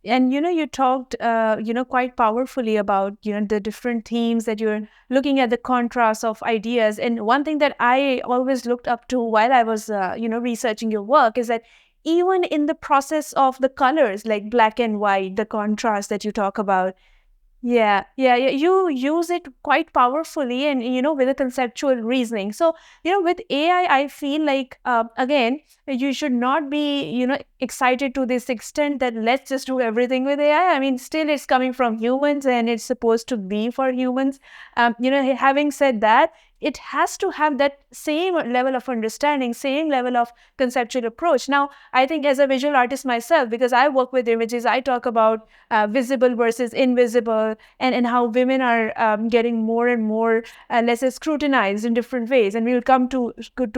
And you talked quite powerfully about the different themes that you're looking at, the contrast of ideas. And one thing that I always looked up to while I was researching your work is that even in the process of the colors, like black and white, the contrast that you talk about, yeah, yeah, yeah. You use it quite powerfully and, with a conceptual reasoning. So, with AI, I feel like, again, you should not be, excited to this extent that let's just do everything with AI. I mean, still it's coming from humans and it's supposed to be for humans. Having said that, it has to have that same level of understanding, same level of conceptual approach. Now, I think as a visual artist myself, because I work with images, I talk about visible versus invisible, and how women are getting more and more, let's say, scrutinized in different ways. And we'll come to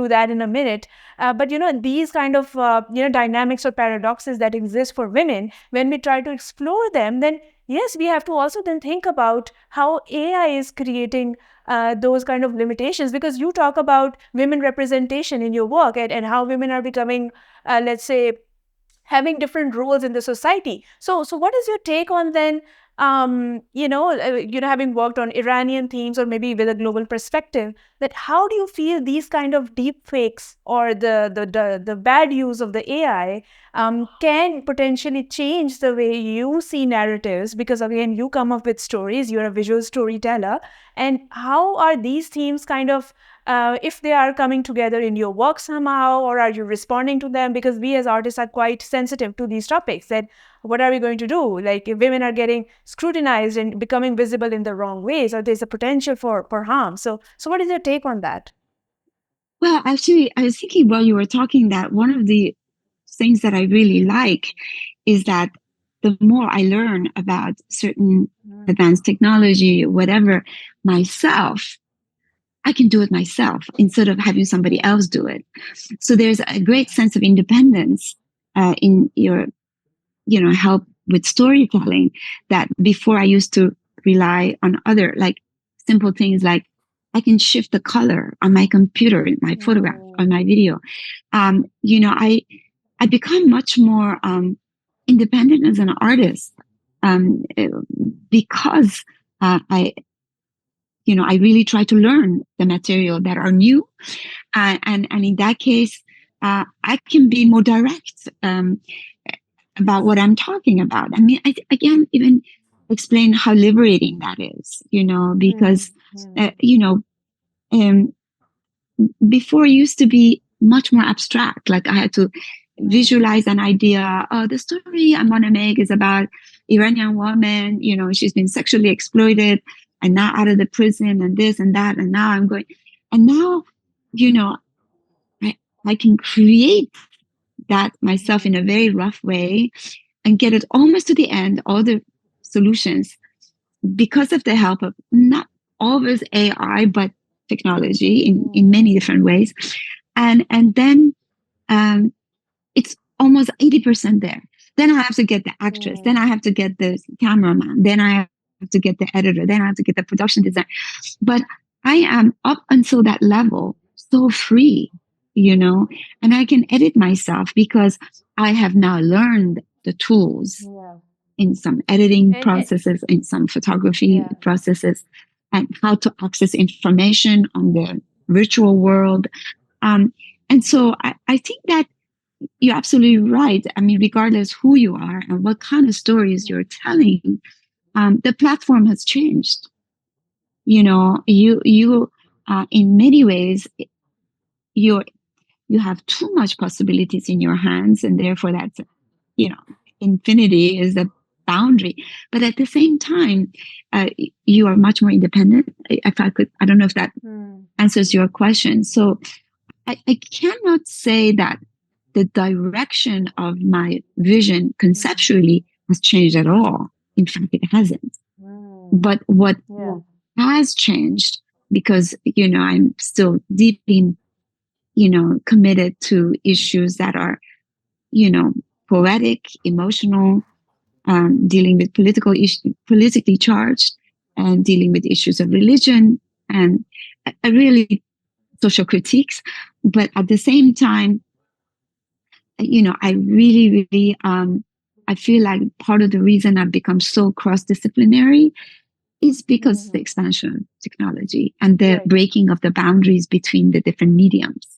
that in a minute. But these kind of dynamics or paradoxes that exist for women, when we try to explore them, then yes, we have to also then think about how AI is creating those kind of limitations, because you talk about women representation in your work, and how women are becoming, let's say, having different roles in the society. So what is your take on then, having worked on Iranian themes or maybe with a global perspective, that how do you feel these kind of deep fakes or the bad use of the AI can potentially change the way you see narratives? Because again, you come up with stories, you're a visual storyteller, and how are these themes kind of, if they are coming together in your work somehow, or are you responding to them? Because we as artists are quite sensitive to these topics, that what are we going to do, like if women are getting scrutinized and becoming visible in the wrong ways, or there's a potential for harm. So what is your take on that? Well, actually, I was thinking while you were talking that one of the things that I really like is that the more I learn about certain advanced technology, whatever, myself, I can do it myself instead of having somebody else do it. So there's a great sense of independence in your, help with storytelling that before I used to rely on other, like simple things like I can shift the color on my computer, in my photograph, on my video. I become much more independent as an artist um, because I really try to learn the material that are new, and in that case, I can be more direct about what I'm talking about. I mean, I can't even explain how liberating that is, because um, before it used to be much more abstract. Like I had to visualize an idea. Oh, the story I want to make is about Iranian woman. She's been sexually exploited and now out of the prison and this and that. And now I'm going. And now, you know, I, I can create that myself in a very rough way and get it almost to the end, all the solutions, because of the help of not always AI, but technology in many different ways. And then um, it's almost 80% there. Then I have to get the actress. Then I have to get the cameraman. Then I have to get the editor. Then I have to get the production design. But I am up until that level so free, and I can edit myself because I have now learned the tools in some editing processes, in some photography processes, and how to access information on the virtual world. Um, and so I think that you're absolutely right. I mean, regardless who you are and what kind of stories you're telling, the platform has changed. You in many ways, you you have too much possibilities in your hands, and therefore that's you know infinity is the boundary. But at the same time, you are much more independent. If I don't know if that answers your question. So I cannot say that the direction of my vision conceptually has changed at all. In fact, it hasn't. But what has changed, because I'm still deeply committed to issues that are you know poetic, emotional, dealing with politically charged, and dealing with issues of religion and really social critiques. But at the same time, I really, really, I feel like part of the reason I've become so cross-disciplinary is because of the Mhm. expansion of technology and the Right. breaking of the boundaries between the different mediums.